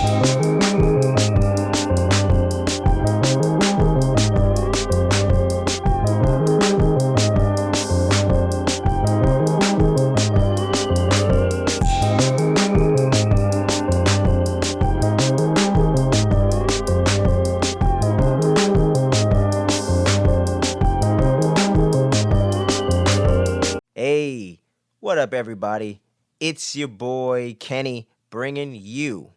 Hey, what up, everybody? It's your boy Kenny bringing you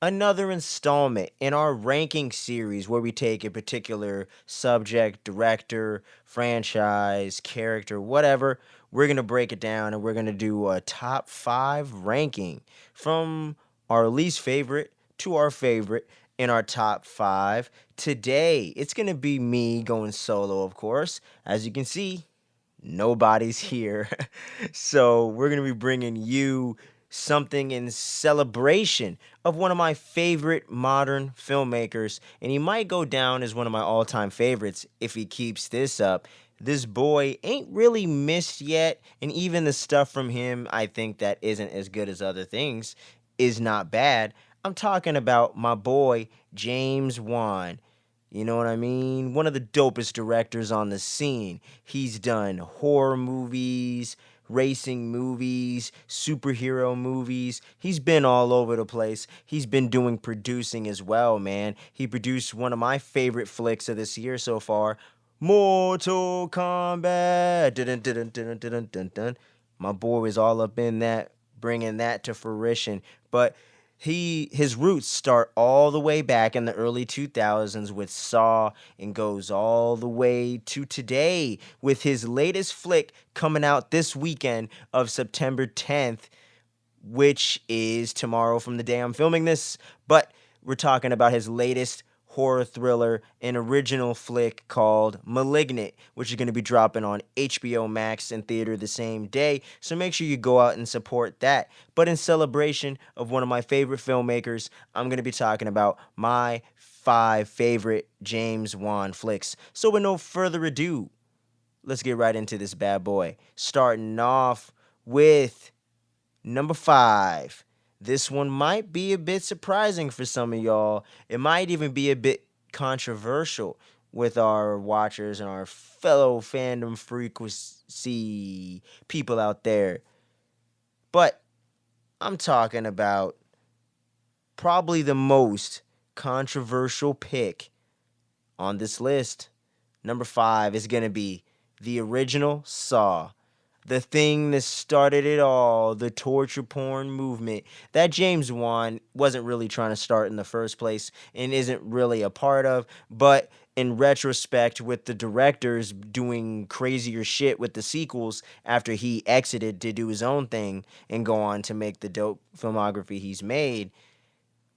another installment in our ranking series where we take a particular subject, director, franchise, character, whatever. We're going to break it down and we're going to do a top 5 ranking from our least favorite to our favorite in our top 5. Today, it's going to be me going solo, of course. As you can see, nobody's here. So we're going to be bringing you something in celebration of one of my favorite modern filmmakers. And he might go down as one of my all-time favorites if he keeps this up. This boy ain't really missed yet. And even the stuff from him, I think that isn't as good as other things, is not bad. I'm talking about my boy, James Wan. You know what I mean? One of the dopest directors on the scene. He's done horror movies, racing movies, superhero movies. He's been all over the place. He's been doing producing as well, man. He produced one of my favorite flicks of this year so far, Mortal Kombat. Dun, dun, dun, dun, dun, dun, dun, dun. My boy was all up in that, bringing that to fruition. But his roots start all the way back in the early 2000s with Saw and goes all the way to today with his latest flick coming out this weekend of September 10th, which is tomorrow from the day I'm filming this. But we're talking about his latest horror thriller, an original flick called Malignant, which is going to be dropping on HBO Max and theater the same day. So make sure you go out and support that. But in celebration of one of my favorite filmmakers, I'm going to be talking about my 5 favorite James Wan flicks. So with no further ado, let's get right into this bad boy. Starting off with number 5. This one might be a bit surprising for some of y'all. It might even be a bit controversial with our watchers and our fellow fandom frequency people out there. But I'm talking about probably the most controversial pick on this list. Number 5 is going to be the original Saw. The thing that started it all, the torture porn movement that James Wan wasn't really trying to start in the first place and isn't really a part of. But in retrospect, with the directors doing crazier shit with the sequels after he exited to do his own thing and go on to make the dope filmography he's made,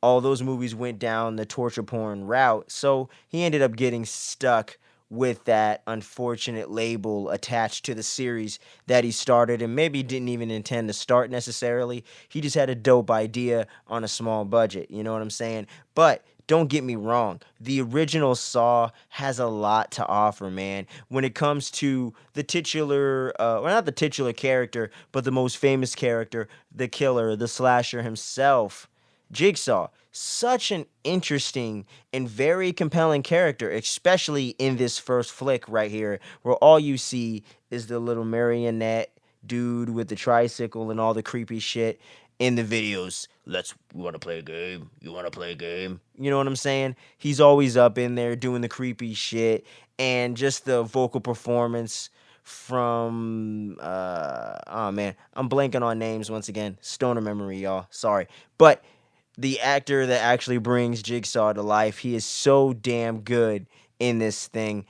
all those movies went down the torture porn route. So he ended up getting stuck with that unfortunate label attached to the series that he started and maybe didn't even intend to start necessarily. He just had a dope idea on a small budget. You know what I'm saying? But don't get me wrong. The original Saw has a lot to offer, man. When it comes to the titular, well, not the titular character, but the most famous character, the killer, the slasher himself, Jigsaw. Such an interesting and very compelling character, especially in this first flick right here, where all you see is the little marionette dude with the tricycle and all the creepy shit in the videos. You want to play a game? You want to play a game? You know what I'm saying? He's always up in there doing the creepy shit, and just the vocal performance from oh man, I'm blanking on names once again. Stoner memory, y'all. Sorry. But the actor that actually brings Jigsaw to life, he is so damn good in this thing.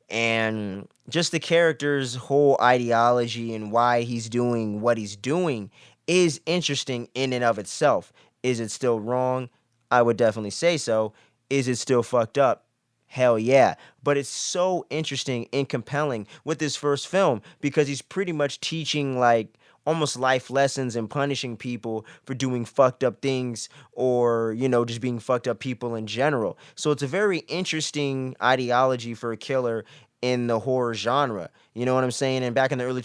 And just the character's whole ideology and why he's doing what he's doing is interesting in and of itself. Is it still wrong? I would definitely say so. Is it still fucked up? Hell yeah. But it's so interesting and compelling with this first film because he's pretty much teaching like almost life lessons and punishing people for doing fucked up things or, you know, just being fucked up people in general. So it's a very interesting ideology for a killer in the horror genre. You know what I'm saying? And back in the early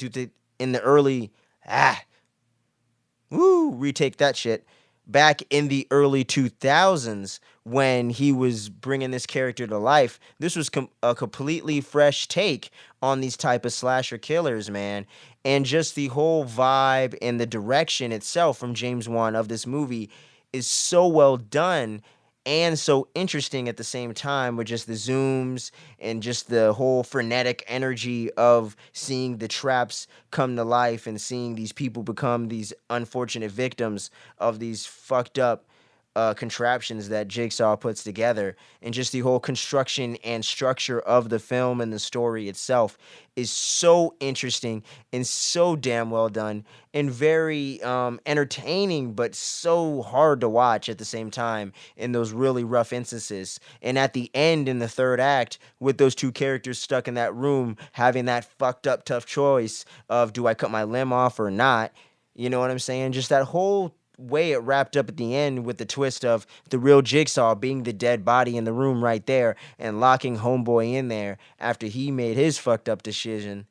retake that shit. back in the early 2000s when he was bringing this character to life. This was a completely fresh take on these type of slasher killers, man. And just the whole vibe and the direction itself from James Wan of this movie is so well done and so interesting at the same time, with just the zooms and just the whole frenetic energy of seeing the traps come to life and seeing these people become these unfortunate victims of these fucked up contraptions that Jigsaw puts together. And just the whole construction and structure of the film and the story itself is so interesting and so damn well done and very entertaining, but so hard to watch at the same time in those really rough instances. And at the end, in the third act, with those two characters stuck in that room having that fucked up tough choice of, do I cut my limb off or not? You know what I'm saying? Just that whole way it wrapped up at the end with the twist of the real Jigsaw being the dead body in the room right there and locking Homeboy in there after he made his fucked up decision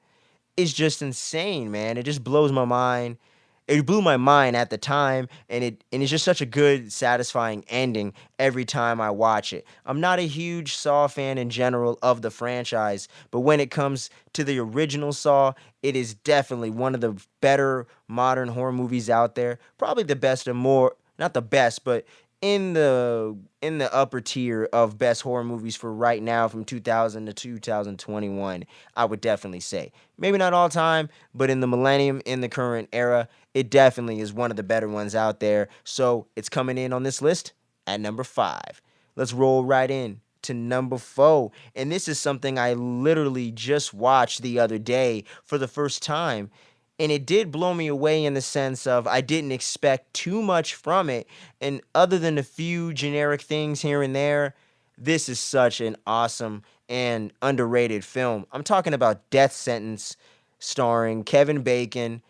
is just insane, man. It just blows my mind. It blew my mind at the time, and it's just such a good, satisfying ending every time I watch it. I'm not a huge Saw fan in general of the franchise, but when it comes to the original Saw, it is definitely one of the better modern horror movies out there. Probably the best and more, not the best, but in the upper tier of best horror movies for right now from 2000 to 2021, I would definitely say. Maybe not all time, but in the millennium, in the current era, it definitely is one of the better ones out there. So it's coming in on this list at number 5. Let's roll right in to number 4. And this is something I literally just watched the other day for the first time. And it did blow me away in the sense of I didn't expect too much from it. And other than a few generic things here and there, this is such an awesome and underrated film. I'm talking about Death Sentence, starring Kevin Bacon,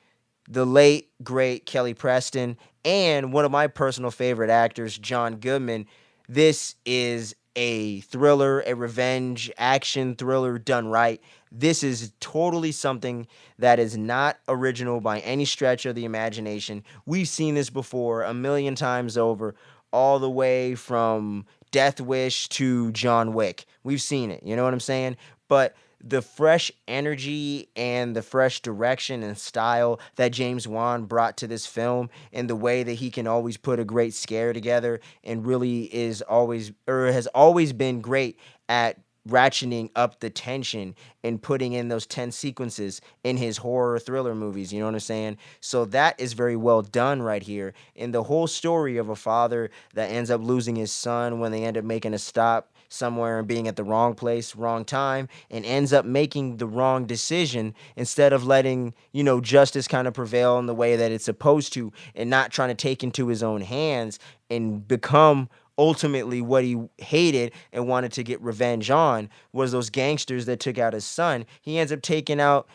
the late great Kelly Preston, and one of my personal favorite actors, John Goodman. This is a thriller, a revenge action thriller done right. This is totally something that is not original by any stretch of the imagination. We've seen this before a million times over, all the way from Death Wish to John Wick. We've seen it, you know what I'm saying? But the fresh energy and the fresh direction and style that James Wan brought to this film, and the way that he can always put a great scare together and really is always, or has always been great at ratcheting up the tension and putting in those tense sequences in his horror thriller movies, you know what I'm saying? So that is very well done right here. And the whole story of a father that ends up losing his son when they end up making a stop somewhere and being at the wrong place, wrong time, and ends up making the wrong decision instead of letting, justice kind of prevail in the way that it's supposed to, and not trying to take into his own hands and become ultimately what he hated and wanted to get revenge on, was those gangsters that took out his son. He ends up taking out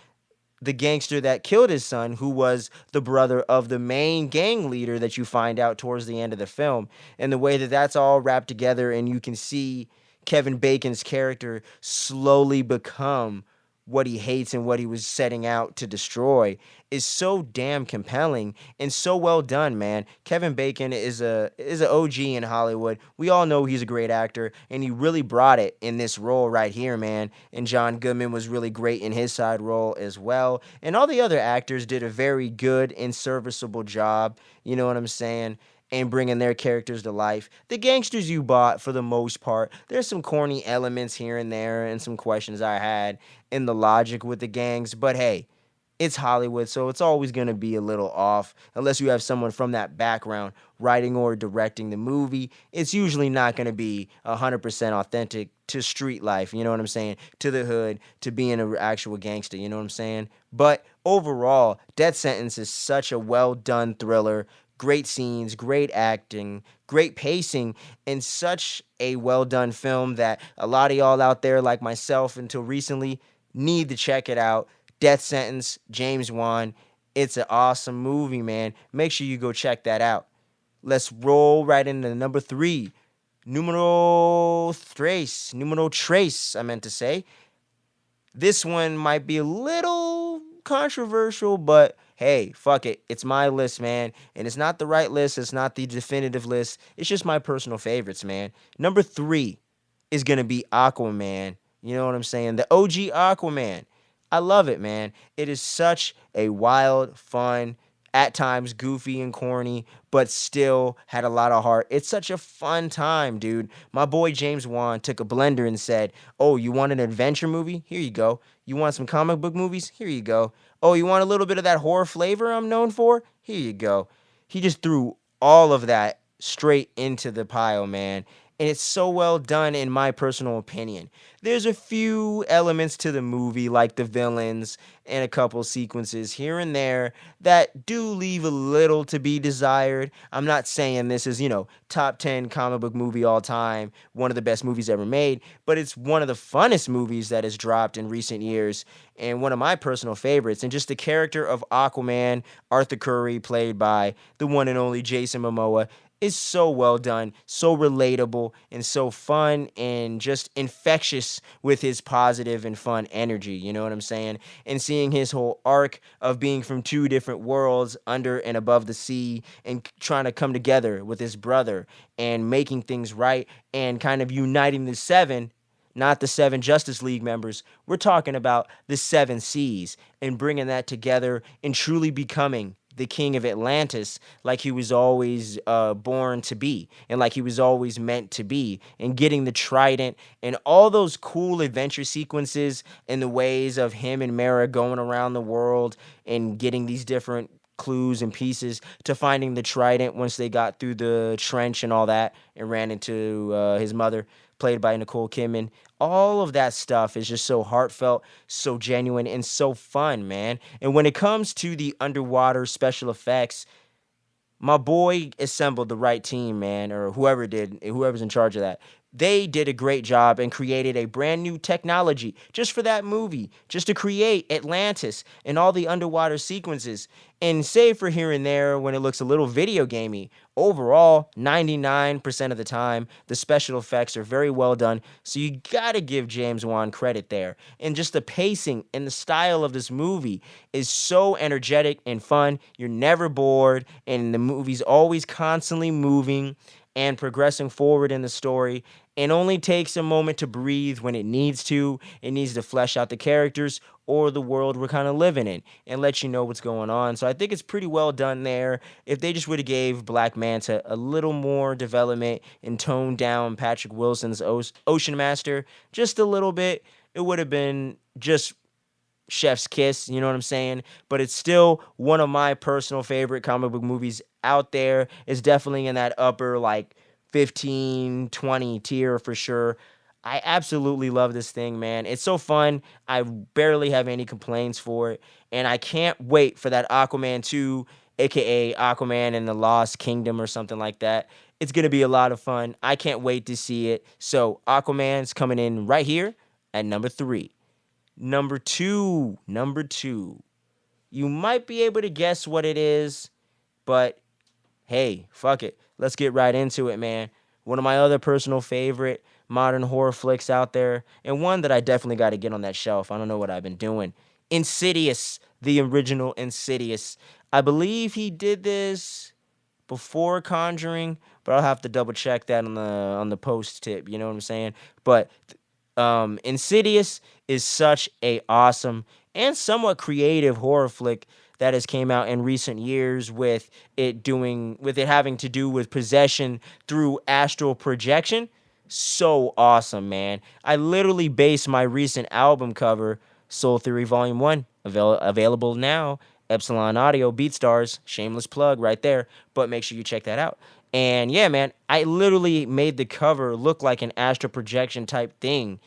the gangster that killed his son, who was the brother of the main gang leader that you find out towards the end of the film. And the way that that's all wrapped together, and you can see Kevin Bacon's character slowly become what he hates and what he was setting out to destroy, is so damn compelling and so well done, man. Kevin Bacon is a OG in Hollywood. We all know he's a great actor, and he really brought it in this role right here, man. And John Goodman was really great in his side role as well. And all the other actors did a very good and serviceable job, you know what I'm saying? And bringing their characters to life. The gangsters you bought for the most part. There's some corny elements here and there and some questions I had in the logic with the gangs, but hey, it's Hollywood, so it's always going to be a little off unless you have someone from that background writing or directing the movie. It's usually not going to be 100% authentic to street life, you know what I'm saying? To the hood, to being an actual gangster, you know what I'm saying? But overall, Death Sentence is such a well done thriller. Great scenes, great acting, great pacing, and such a well done film that a lot of y'all out there, like myself until recently, need to check it out. Death Sentence, James Wan. It's an awesome movie, man. Make sure you go check that out. Let's roll right into number 3. Numero tres, I meant to say. This one might be a little controversial, but hey, fuck it. It's my list, man. And it's not the right list. It's not the definitive list. It's just my personal favorites, man. Number 3 is going to be Aquaman. You know what I'm saying? The OG Aquaman. I love it, man. It is such a wild, fun, at times goofy and corny, but still had a lot of heart. It's such a fun time, dude. My boy James Wan took a blender and said, "Oh, you want an adventure movie? Here you go. You want some comic book movies? Here you go. Oh, you want a little bit of that horror flavor I'm known for? Here you go." He just threw all of that straight into the pile, man. And it's so well done, in my personal opinion. There's a few elements to the movie, like the villains and a couple sequences here and there, that do leave a little to be desired. I'm not saying this is, top 10 comic book movie all time, one of the best movies ever made, but it's one of the funnest movies that has dropped in recent years, and one of my personal favorites. And just the character of Aquaman, Arthur Curry, played by the one and only Jason Momoa, is so well done, so relatable, and so fun, and just infectious with his positive and fun energy. You know what I'm saying? And seeing his whole arc of being from two different worlds, under and above the sea, and trying to come together with his brother and making things right, and kind of uniting the seven. Not the 7 Justice League members. We're talking about the 7 seas, and bringing that together and truly becoming the king of Atlantis, like he was always born to be, and like he was always meant to be, and getting the trident and all those cool adventure sequences, and the ways of him and Mara going around the world and getting these different clues and pieces to finding the trident once they got through the trench and all that, and ran into his mother, played by Nicole Kidman. All of that stuff is just so heartfelt, so genuine, and so fun, man. And when it comes to the underwater special effects, my boy assembled the right team, man, or whoever did, whoever's in charge of that. They did a great job and created a brand new technology just for that movie, just to create Atlantis and all the underwater sequences. And save for here and there when it looks a little video gamey, overall, 99% of the time, the special effects are very well done. So you gotta give James Wan credit there. And just the pacing and the style of this movie is so energetic and fun. You're never bored, and the movie's always constantly moving and progressing forward in the story, and only takes a moment to breathe when it needs to. It needs to flesh out the characters or the world we're kind of living in, and let you know what's going on. So I think it's pretty well done there. If they just would have gave Black Manta a little more development and toned down Patrick Wilson's Ocean Master just a little bit, it would have been just chef's kiss, you know what I'm saying? But it's still one of my personal favorite comic book movies out there. It's definitely in that upper, like, 15, 20 tier for sure. I absolutely love this thing, man. It's so fun. I barely have any complaints for it. And I can't wait for that Aquaman 2, aka Aquaman and the Lost Kingdom or something like that. It's going to be a lot of fun. I can't wait to see it. So Aquaman's coming in right here at number 3. Number two. You might be able to guess what it is, but hey, fuck it. Let's get right into it, man. One of my other personal favorite modern horror flicks out there, and one that I definitely got to get on that shelf. I don't know what I've been doing. Insidious, the original Insidious. I believe he did this before Conjuring, but I'll have to double check that on the post tip. You know what I'm saying? But Insidious is such a awesome and somewhat creative horror flick that has came out in recent years, with it having to do with possession through astral projection. So awesome, man. I literally based my recent album cover, Soul Theory Volume 1, available now, Epsilon Audio, BeatStars, shameless plug right there, but make sure you check that out. And yeah, man, I literally made the cover look like an astral projection type thing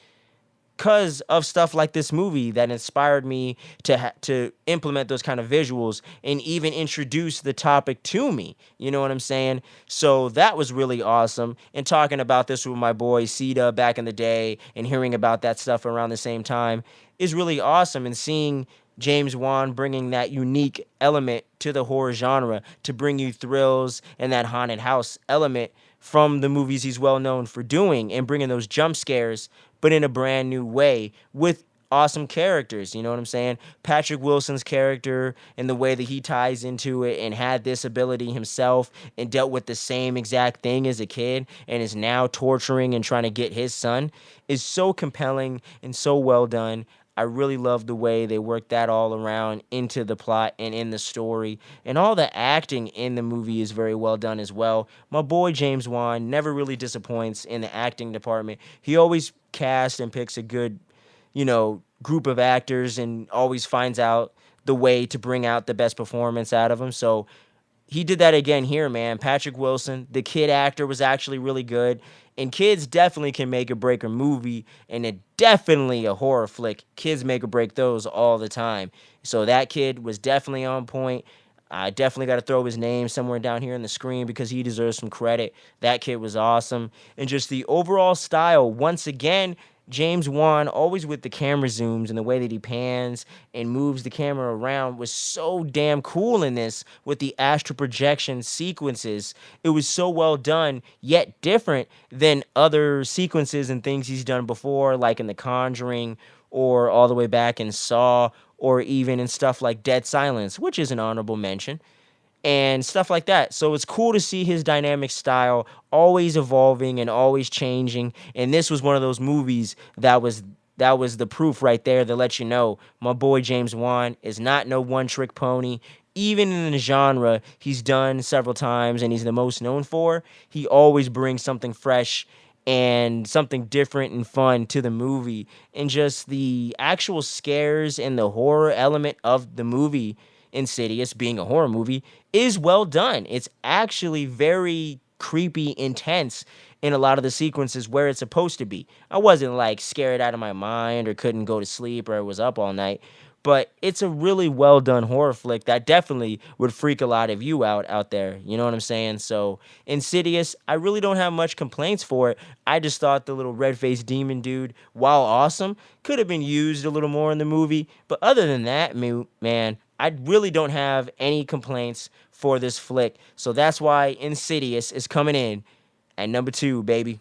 because of stuff like this movie that inspired me to implement those kind of visuals and even introduce the topic to me. You know what I'm saying? So that was really awesome. And talking about this with my boy Sita back in the day, and hearing about that stuff around the same time, is really awesome. And seeing James Wan bringing that unique element to the horror genre to bring you thrills and that haunted house element from the movies he's well known for doing, and bringing those jump scares, but in a brand new way, with awesome characters. You know what I'm saying? Patrick Wilson's character and the way that he ties into it and had this ability himself and dealt with the same exact thing as a kid and is now torturing and trying to get his son is so compelling and so well done. I really love the way they worked that all around into the plot and in the story. And all the acting in the movie is very well done as well. My boy James Wan never really disappoints in the acting department. He always casts and picks a good, group of actors and always finds out the way to bring out the best performance out of them. So he did that again here, man. Patrick Wilson, the kid actor, was actually really good. And kids definitely can make or break a movie, and it definitely a horror flick. Kids make or break those all the time. So that kid was definitely on point. I definitely got to throw his name somewhere down here on the screen because he deserves some credit. That kid was awesome. And just the overall style, once again, James Wan, always with the camera zooms and the way that he pans and moves the camera around, was so damn cool in this with the astral projection sequences. It was so well done, yet different than other sequences and things he's done before, like in The Conjuring or all the way back in Saw or even in stuff like Dead Silence, which is an honorable mention and stuff like that. So it's cool to see his dynamic style always evolving and always changing. And this was one of those movies that was the proof right there that lets you know my boy James Wan is not no one-trick pony. Even in the genre he's done several times and he's the most known for, he always brings something fresh and something different and fun to the movie. And just the actual scares and the horror element of the movie, Insidious being a horror movie, is well done. It's actually very creepy, intense in a lot of the sequences where it's supposed to be. I wasn't like scared out of my mind or couldn't go to sleep or was up all night, but it's a really well done horror flick that definitely would freak a lot of you out there. You know what I'm saying? So Insidious, I really don't have much complaints for it. I just thought the little red-faced demon dude, while awesome, could have been used a little more in the movie. But other than that, man, I really don't have any complaints for this flick. So that's why Insidious is coming in at number 2, baby.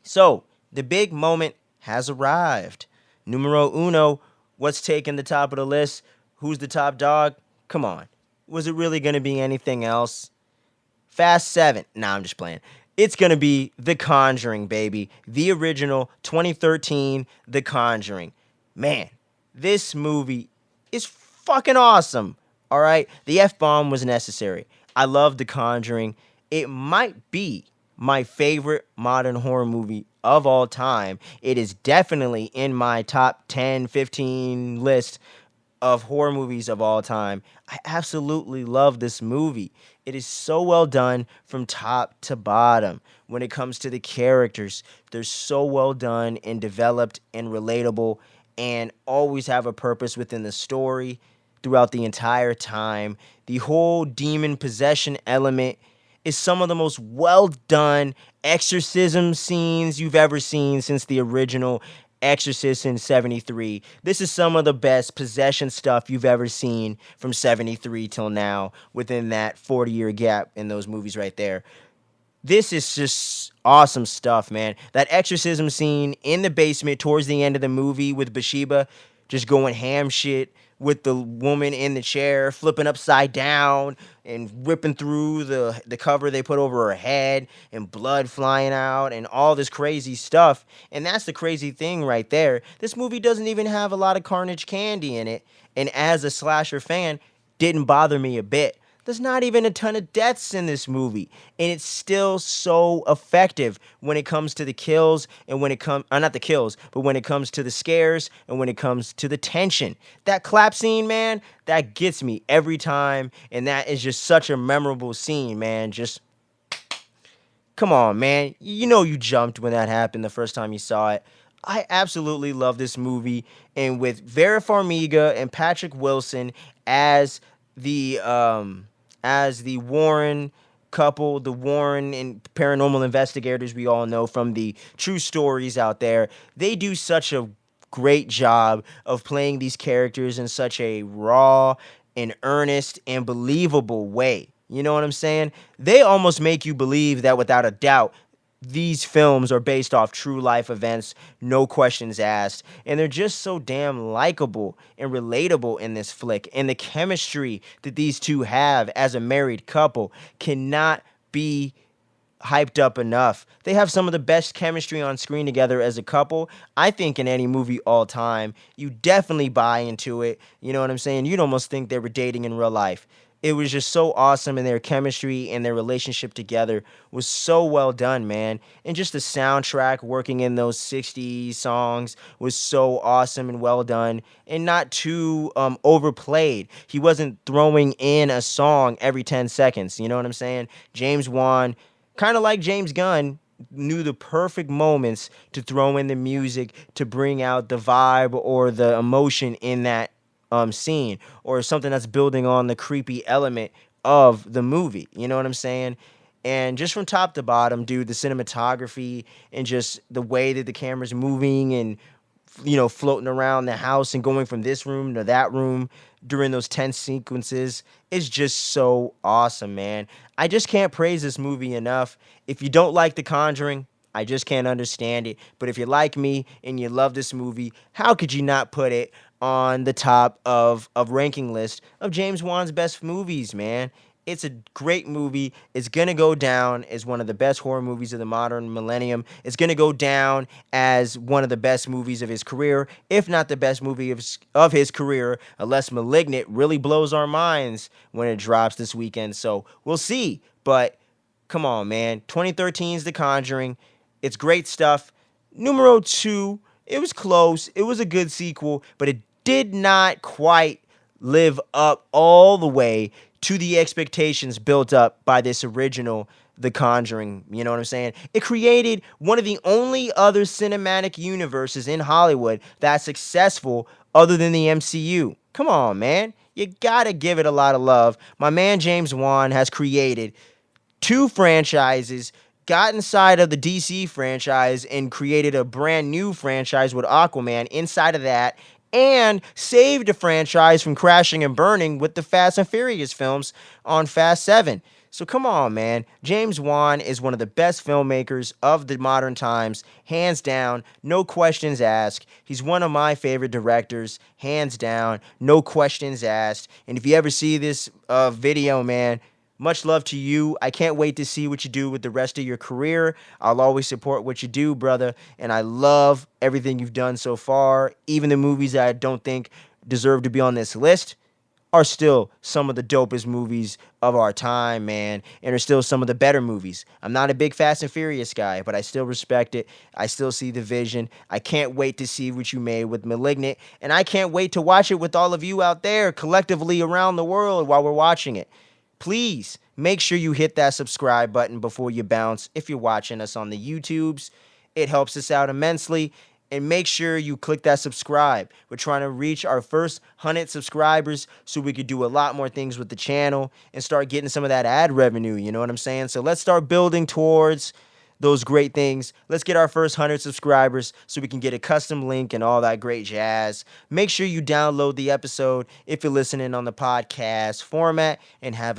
So, the big moment has arrived. Numero uno, what's taking the top of the list? Who's the top dog? Come on. Was it really going to be anything else? Fast 7. Nah, I'm just playing. It's going to be The Conjuring, baby. The original 2013 The Conjuring. Man, this movie is fucking awesome. All right? The F-bomb was necessary. I love The Conjuring. It might be my favorite modern horror movie of all time. It is definitely in my top 10, 15 list of horror movies of all time. I absolutely love this movie. It is so well done from top to bottom. When it comes to the characters, they're so well done and developed and relatable and always have a purpose within the story throughout the entire time. The whole demon possession element is some of the most well done exorcism scenes you've ever seen since the original Exorcist in 73. This is some of the best possession stuff you've ever seen from 73 till now within that 40-year gap in those movies right there. This is just awesome stuff, man. That exorcism scene in the basement towards the end of the movie with Bathsheba just going ham shit with the woman in the chair flipping upside down and ripping through the cover they put over her head and blood flying out and all this crazy stuff. And that's the crazy thing right there. This movie doesn't even have a lot of carnage candy in it. And as a slasher fan, didn't bother me a bit. There's not even a ton of deaths in this movie, and it's still so effective when it comes to the kills and when it comes, not the kills, but when it comes to the scares and when it comes to the tension. That clap scene, man, that gets me every time, and that is just such a memorable scene, man. Just come on, man. You know you jumped when that happened the first time you saw it. I absolutely love this movie, and with Vera Farmiga and Patrick Wilson as the Warren couple, the Warren and paranormal investigators we all know from the true stories out there, they do such a great job of playing these characters in such a raw and earnest and believable way. You know what I'm saying? They almost make you believe that without a doubt these films are based off true life events, no questions asked, and they're just so damn likable and relatable in this flick. And the chemistry that these two have as a married couple cannot be hyped up enough. They have some of the best chemistry on screen together as a couple, I think, in any movie all time. You definitely buy into it. You know what I'm saying? You'd almost think they were dating in real life. It was just so awesome, and their chemistry and their relationship together was so well done, man. And just the soundtrack working in those 60s songs was so awesome and well done, and not too overplayed. He wasn't throwing in a song every 10 seconds. You know what I'm saying? James Wan, kind of like James Gunn, knew the perfect moments to throw in the music to bring out the vibe or the emotion in that scene, or something that's building on the creepy element of the movie. You know what I'm saying? And just from top to bottom, dude, the cinematography and just the way that the camera's moving and floating around the house and going from this room to that room during those tense sequences is just so awesome, man. I just can't praise this movie enough. If you don't like The Conjuring, I just can't understand it. But if you're like me and you love this movie, how could you not put it on the top of ranking list of James Wan's best movies, man? It's a great movie. It's going to go down as one of the best horror movies of the modern millennium. It's going to go down as one of the best movies of his career, if not the best movie of his career, unless Malignant really blows our minds when it drops this weekend. So we'll see. But come on, man. 2013's The Conjuring. It's great stuff. Numero 2, it was close. It was a good sequel, but it did not quite live up all the way to the expectations built up by this original The Conjuring. You know what I'm saying? It created one of the only other cinematic universes in Hollywood that's successful other than the MCU. Come on, man. You gotta give it a lot of love. My man James Wan has created 2 franchises, got inside of the DC franchise and created a brand new franchise with Aquaman inside of that, and saved the franchise from crashing and burning with the Fast and Furious films on Fast 7. So come on, man. James Wan is one of the best filmmakers of the modern times, hands down, no questions asked. He's one of my favorite directors, hands down, no questions asked. And if you ever see this video, man, much love to you. I can't wait to see what you do with the rest of your career. I'll always support what you do, brother. And I love everything you've done so far. Even the movies that I don't think deserve to be on this list are still some of the dopest movies of our time, man. And are still some of the better movies. I'm not a big Fast and Furious guy, but I still respect it. I still see the vision. I can't wait to see what you made with Malignant. And I can't wait to watch it with all of you out there collectively around the world while we're watching it. Please make sure you hit that subscribe button before you bounce if you're watching us on the YouTubes. It helps us out immensely. And make sure you click that subscribe. We're trying to reach our first 100 subscribers so we could do a lot more things with the channel and start getting some of that ad revenue. You know what I'm saying? So let's start building towards those great things. Let's get our first 100 subscribers so we can get a custom link and all that great jazz. Make sure you download the episode if you're listening on the podcast format and have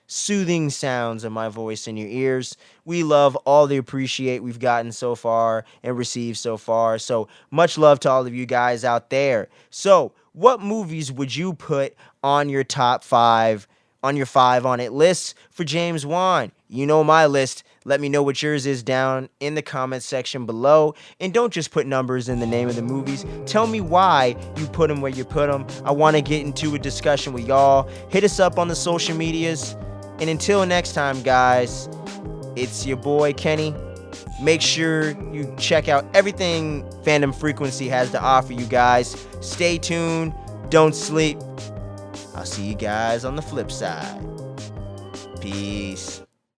soothing sounds of my voice in your ears. We love all the appreciate we've gotten so far and received so far. So much love to all of you guys out there. So what movies would you put on your top 5, on your 5 on it lists for James Wan? You know my list. Let me know what yours is down in the comments section below. And don't just put numbers in the name of the movies. Tell me why you put them where you put them. I want to get into a discussion with y'all. Hit us up on the social medias. And until next time, guys, it's your boy Kenny. Make sure you check out everything Fandom Frequency has to offer you guys. Stay tuned. Don't sleep. I'll see you guys on the flip side. Peace.